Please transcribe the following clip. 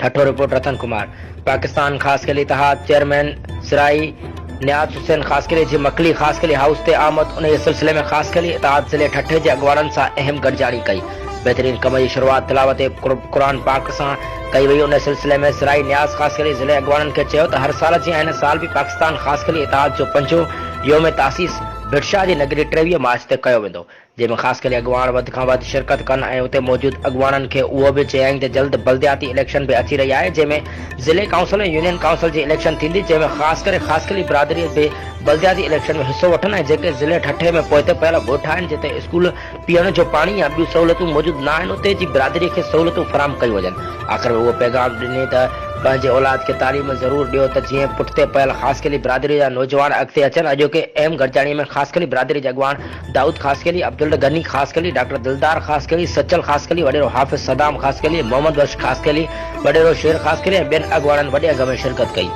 ठट्ठो report Ratan Kumar. Pakistan खास के लिए इत्तेहाद चेयरमैन सराई न्याज हुसैन खास के लिए जी मकली खास के लिए हाउस ते आमद उन सिलसिले में खास के लिए इत्तेहाद जिले ठट्ठे के अगवानन से अहम गॾिजाणी कई। बेहतरीन कम की शुरुआत तिलावत कुरान पाक से कई वही। उन सिलसिले में सराई न्याज खास के लिए जिले अगवानन के चयो त हर साल जी इन साल भी पाकिस्तान खास के लिए इत्तेहाद जो 5 योम तासीस बिरशाह की नगरी 23 मार्च ते कयो वेंदो, जंहिंमें ख़ासि करे अॻुवाण वधि खां वधि शिरकत कनि ऐं उते मौजूद अॻुवाणनि खे उहो बि चयाईं त जल्द बल्दियाती इलेक्शन भी अची रही आहे, जंहिंमें ज़िले काउंसिल ऐं यूनियन काउंसिल जी इलेक्शन थींदी, जंहिंमें ख़ासि करे बिरादरी बि बल्दियाती इलेक्शन में हिस्सो वठनि ऐं जेके ज़िले ठठे में पोइते पयल ॻोठ आहिनि जिते स्कूल पीअण जो पाणी या ॿियूं सहूलियतूं मौजूद न आहिनि उते जी बिरादरी खे सहूलियतूं फराहम कयूं वञनि। आख़िर में उहो पैगाम ॾिनी त पंहिंजे औलाद खे तालीम ज़रूर ॾियो त जीअं पुठिते पयल ख़ासि करे बिरादरी जा नौजवान अॻिते अचनि। अॼोके अहम गॾिजाणीअ में ख़ासि करे बिरादरी जा अॻुवान दाऊद ख़ासि करे, अब्दुल गनी ख़ासि करे, डॉक्टर दिलदार ख़ासि करे, सचल ख़ासि करे, वॾेरो हाफ़िज़ सदाम ख़ासि करे, मोहम्मद बख्श ख़ासि करे, वॾेरो शेर ख़ासि करे ऐं ॿियनि अॻुवाणनि वॾे अघ में शिरकत कई।